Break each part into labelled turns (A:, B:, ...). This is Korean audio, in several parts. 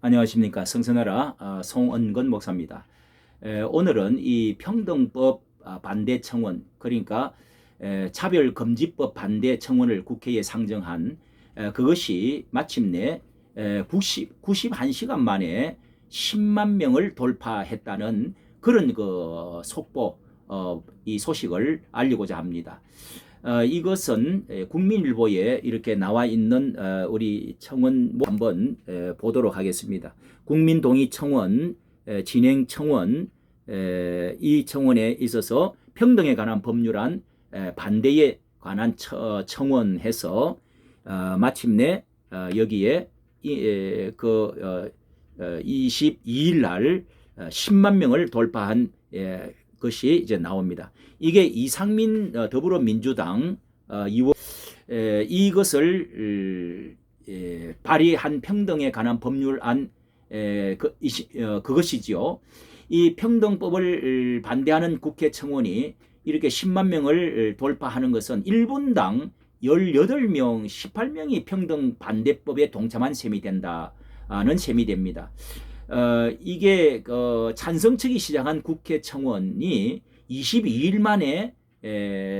A: 안녕하십니까. 성선하라 송은건 목사입니다. 오늘은 이 평등법 반대 청원, 그러니까 차별금지법 반대 청원을 국회에 상정한 그것이 마침내 91시간 만에 10만 명을 돌파했다는 그런 그 속보, 이 소식을 알리고자 합니다. 이것은 국민일보에 이렇게 나와 있는 우리 청원 한번 보도록 하겠습니다. 국민동의청원, 진행청원, 이 청원에 있어서 평등에 관한 법률안 반대에 관한 청원해서 마침내 여기에 22일 날 10만 명을 돌파한 것이 이제 나옵니다. 이게 이상민 더불어민주당 이것을 발의한 평등에 관한 법률안 그것이지요. 이 평등법을 반대하는 국회 청원이 이렇게 10만 명을 돌파하는 것은 1분당 18명, 18명이 평등 반대법에 동참한 셈이 된다는 셈이 됩니다. 이게 찬성 측이 시작한 국회 청원이 22일 만에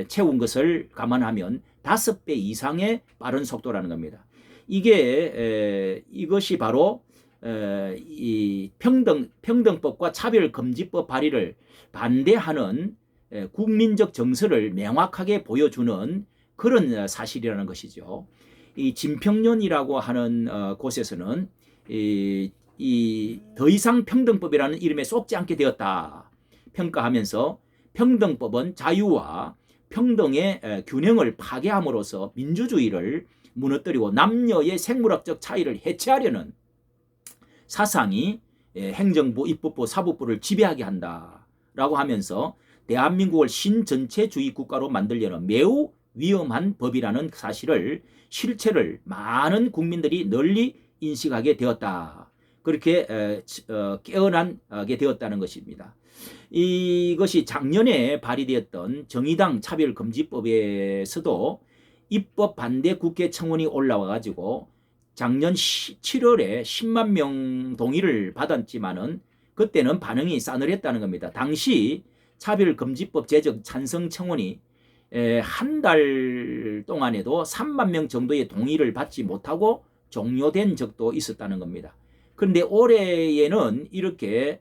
A: 채운 것을 감안하면 5배 이상의 빠른 속도라는 겁니다. 이것이 바로 이 평등법과 차별금지법 발의를 반대하는 국민적 정서를 명확하게 보여주는 그런 사실이라는 것이죠. 이 진평년이라고 하는 곳에서는 더 이상 평등법이라는 이름에 쏙지 않게 되었다 평가하면서 평등법은 자유와 평등의 균형을 파괴함으로써 민주주의를 무너뜨리고 남녀의 생물학적 차이를 해체하려는 사상이 행정부, 입법부, 사법부를 지배하게 한다라고 하면서 대한민국을 신전체주의 국가로 만들려는 매우 위험한 법이라는 사실을 실체를 많은 국민들이 널리 인식하게 되었다. 그렇게 깨어나게 되었다는 것입니다. 이것이 작년에 발의되었던 정의당 차별금지법에서도 입법 반대 국회 청원이 올라와 가지고 작년 7월에 10만 명 동의를 받았지만은 그때는 반응이 싸늘했다는 겁니다. 당시 차별금지법 제정 찬성 청원이 한 달 동안에도 3만 명 정도의 동의를 받지 못하고 종료된 적도 있었다는 겁니다. 그런데 올해에는 이렇게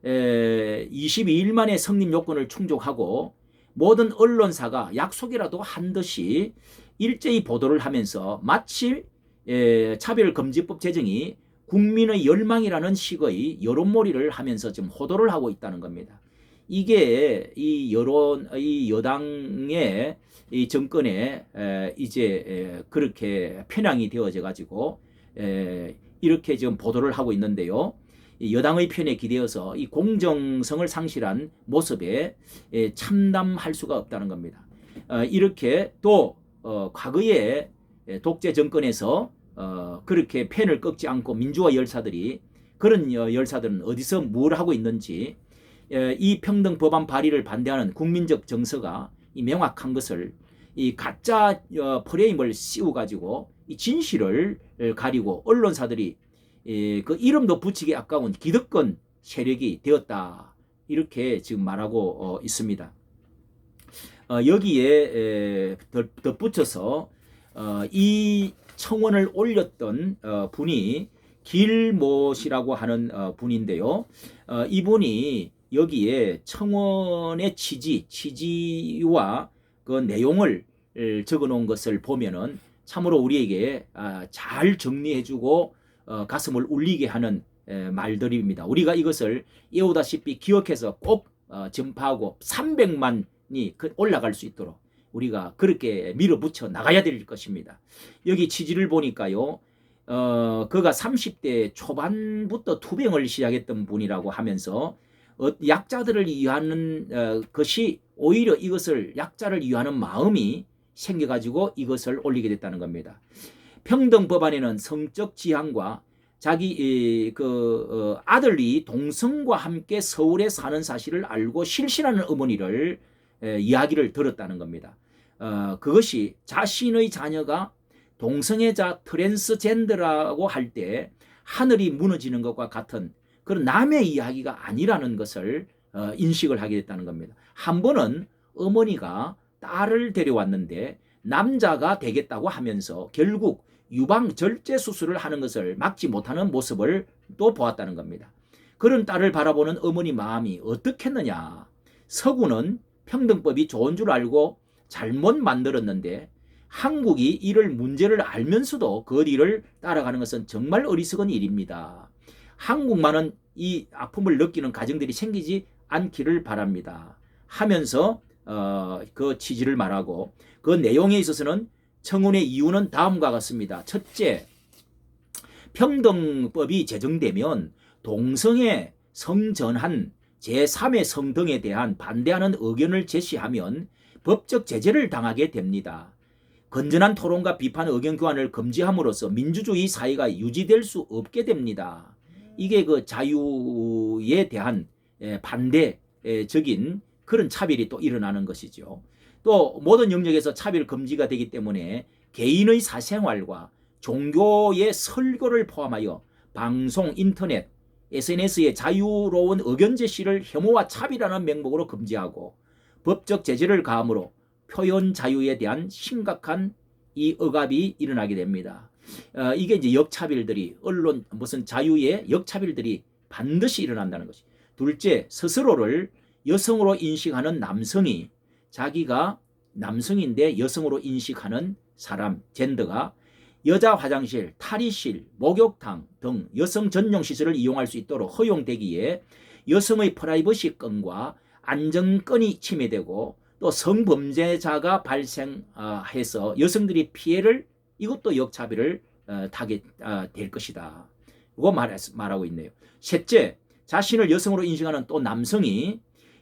A: 22일 만에 성립 요건을 충족하고 모든 언론사가 약속이라도 한 듯이 일제히 보도를 하면서 마치 차별금지법 제정이 국민의 열망이라는 식의 여론몰이를 하면서 지금 호도를 하고 있다는 겁니다. 이게 이 여당의 이 정권에 이제 그렇게 편향이 되어져 가지고 이렇게 지금 보도를 하고 있는데요. 여당의 편에 기대어서 이 공정성을 상실한 모습에 참담할 수가 없다는 겁니다. 이렇게 또 과거에 독재 정권에서 그렇게 펜을 꺾지 않고 민주화 열사들이 그런 열사들은 어디서 뭘 하고 있는지 이 평등 법안 발의를 반대하는 국민적 정서가 이 명확한 것을 이 가짜 프레임을 씌워 가지고 이 진실을 가리고 언론사들이 그 이름도 붙이기 아까운 기득권 세력이 되었다 이렇게 지금 말하고 있습니다. 여기에 덧붙여서 이 청원을 올렸던 분이 길모 씨라고 하는 분인데요. 이분이 여기에 청원의 취지와 그 내용을 적어 놓은 것을 보면은 참으로 우리에게 잘 정리해주고 가슴을 울리게 하는 말들입니다. 우리가 이것을 이오다시피 기억해서 꼭 전파하고 300만이 올라갈 수 있도록 우리가 그렇게 밀어붙여 나가야 될 것입니다. 여기 취지를 보니까요. 그가 30대 초반부터 투병을 시작했던 분이라고 하면서 약자들을 위하는 것이 오히려 이것을 약자를 위하는 마음이 생겨가지고 이것을 올리게 됐다는 겁니다. 평등 법안에는 성적 지향과 자기 아들이 동성과 함께 서울에 사는 사실을 알고 실신하는 어머니를 이야기를 들었다는 겁니다. 그것이 자신의 자녀가 동성애자 트랜스젠더라고 할 때 하늘이 무너지는 것과 같은 그런 남의 이야기가 아니라는 것을 인식을 하게 됐다는 겁니다. 한 번은 어머니가 딸을 데려왔는데 남자가 되겠다고 하면서 결국 유방 절제 수술을 하는 것을 막지 못하는 모습을 또 보았다는 겁니다. 그런 딸을 바라보는 어머니 마음이 어떻겠느냐. 서구는 평등법이 좋은 줄 알고 잘못 만들었는데 한국이 이를 문제를 알면서도 그 일을 따라가는 것은 정말 어리석은 일입니다. 한국만은 이 아픔을 느끼는 가정들이 생기지 않기를 바랍니다. 하면서 그 취지를 말하고 그 내용에 있어서는 청원의 이유는 다음과 같습니다. 첫째, 평등법이 제정되면 동성애 성전환, 제3의 성 등에 대한 반대하는 의견을 제시하면 법적 제재를 당하게 됩니다. 건전한 토론과 비판 의견 교환을 금지함으로써 민주주의 사회가 유지될 수 없게 됩니다. 이게 그 자유에 대한 반대적인 그런 차별이 또 일어나는 것이죠. 또 모든 영역에서 차별 금지가 되기 때문에 개인의 사생활과 종교의 설교를 포함하여 방송, 인터넷, SNS의 자유로운 의견 제시를 혐오와 차별하는 명목으로 금지하고 법적 제재를 가함으로 표현 자유에 대한 심각한 이 억압이 일어나게 됩니다. 이게 이제 역차별들이 언론 무슨 자유의 역차별들이 반드시 일어난다는 것이. 둘째, 스스로를 여성으로 인식하는 남성이 자기가 남성인데 여성으로 인식하는 사람, 젠더가 여자 화장실, 탈의실, 목욕탕 등 여성 전용 시설을 이용할 수 있도록 허용되기에 여성의 프라이버시권과 안전권이 침해되고 또 성범죄자가 발생해서 여성들이 피해를 이것도 역차별을 타게 될 것이다. 이거 말하고 있네요. 셋째, 자신을 여성으로 인식하는 또 남성이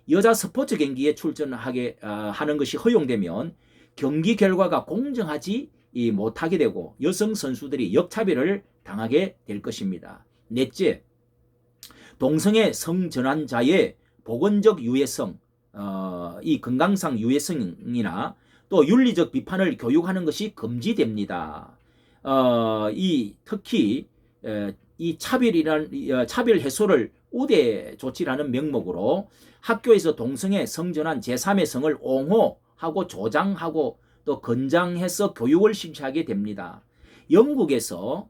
A: 여자 스포츠 경기에 출전하게 하는 것이 허용되면 경기 결과가 공정하지 못하게 되고 여성 선수들이 역차별을 당하게 될 것입니다. 넷째, 동성애 성전환자의 보건적 유해성, 이 건강상 유해성이나 또 윤리적 비판을 교육하는 것이 금지됩니다. 특히 이 차별 해소를 우대 조치라는 명목으로 학교에서 동성애 성전환 제3의 성을 옹호하고 조장하고 또 권장해서 교육을 실시하게 됩니다. 영국에서는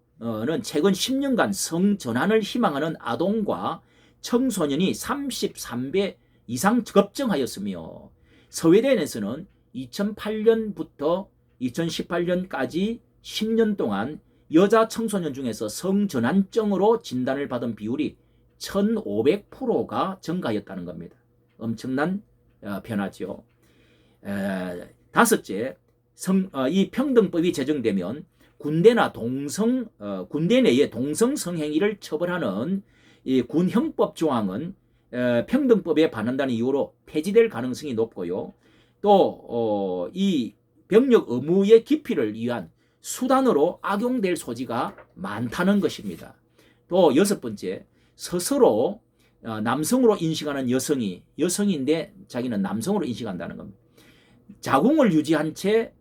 A: 최근 10년간 성전환을 희망하는 아동과 청소년이 33배 이상 급증하였으며 스웨덴에서는 2008년부터 2018년까지 10년 동안 여자 청소년 중에서 성전환증으로 진단을 받은 비율이 1500%가 증가하였다는 겁니다. 엄청난 변화죠. 다섯째, 이 평등법이 제정되면 군대나 군대 내의 동성 성행위를 처벌하는 이 군형법 조항은 평등법에 반한다는 이유로 폐지될 가능성이 높고요. 또 이 병력 의무의 기피를 위한 수단으로 악용될 소지가 많다는 것입니다. 또 여섯 번째, 스스로 남성으로 인식하는 여성이 여성인데 자기는 남성으로 인식한다는 겁니다. 자궁을 유지한 채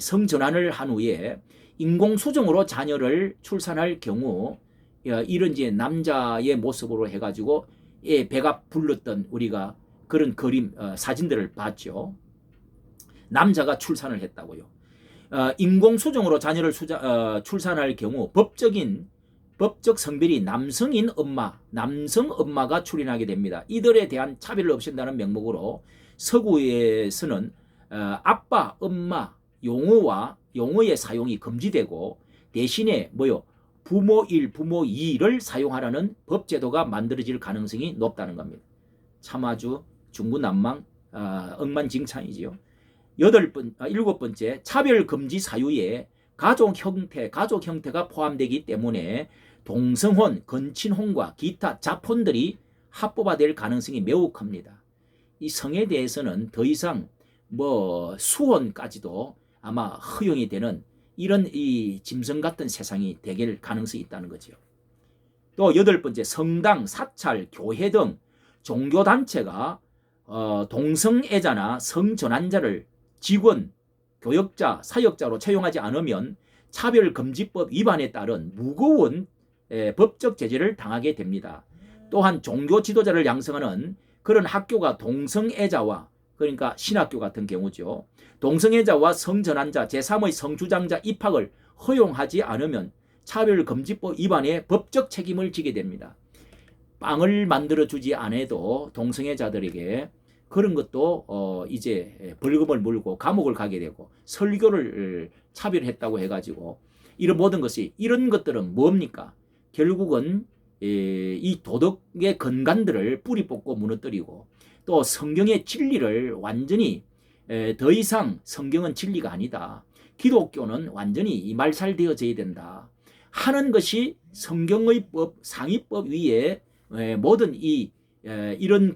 A: 성전환을 한 후에 인공수정으로 자녀를 출산할 경우 이런 이제 남자의 모습으로 해가지고 배가 불렀던 우리가 그런 그림 사진들을 봤죠. 남자가 출산을 했다고요. 인공수정으로 자녀를 출산할 경우 법적 성별이 남성인 엄마, 남성 엄마가 출인하게 됩니다. 이들에 대한 차별을 없앤다는 명목으로 서구에서는 아빠, 엄마 용어의 사용이 금지되고 대신에 부모 1, 부모 2를 사용하라는 법제도가 만들어질 가능성이 높다는 겁니다. 참 아주 중구난방 억만징창이지요. 일곱 번째, 차별 금지 사유에 가족 형태가 포함되기 때문에 동성혼, 건친혼과 기타 자폰들이 합법화될 가능성이 매우 큽니다. 이 성에 대해서는 더 이상 수혼까지도 아마 허용이 되는 이런 이 짐승 같은 세상이 되길 가능성이 있다는 거죠. 또 여덟 번째, 성당, 사찰, 교회 등 종교단체가 동성애자나 성전환자를 직원, 교역자, 사역자로 채용하지 않으면 차별금지법 위반에 따른 무거운 법적 제재를 당하게 됩니다. 또한 종교 지도자를 양성하는 그런 학교가 동성애자와, 그러니까 신학교 같은 경우죠, 동성애자와 성전환자, 제3의 성주장자 입학을 허용하지 않으면 차별금지법 위반의 법적 책임을 지게 됩니다. 빵을 만들어주지 않아도 동성애자들에게 그런 것도 이제 벌금을 물고 감옥을 가게 되고, 설교를 차별했다고 해가지고 이런 모든 것이, 이런 것들은 뭡니까? 결국은 이 도덕의 근간들을 뿌리 뽑고 무너뜨리고, 또 성경의 진리를 완전히 더 이상 성경은 진리가 아니다, 기독교는 완전히 말살되어져야 된다 하는 것이 성경의 법, 상위법 위에 모든 이런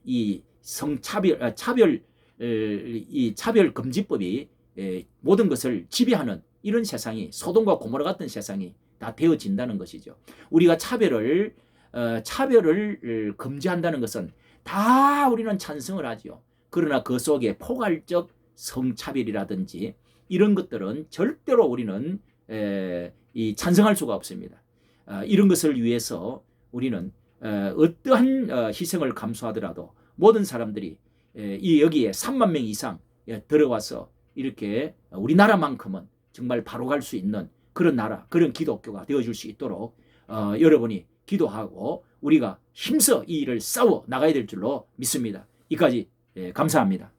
A: 이 성차별 이 차별금지법이 모든 것을 지배하는 이런 세상이, 소돔과 고모라 같은 세상이 다 되어진다는 것이죠. 우리가 차별을 금지한다는 것은 다 우리는 찬성을 하죠. 그러나 그 속에 포괄적 성차별이라든지 이런 것들은 절대로 우리는 찬성할 수가 없습니다. 이런 것을 위해서 우리는 어떠한 희생을 감수하더라도 모든 사람들이 여기에 3만 명 이상 들어와서 이렇게 우리나라만큼은 정말 바로 갈 수 있는 그런 나라, 그런 기독교가 되어줄 수 있도록 여러분이 기도하고 우리가 힘써 이 일을 싸워 나가야 될 줄로 믿습니다. 이까지 감사합니다.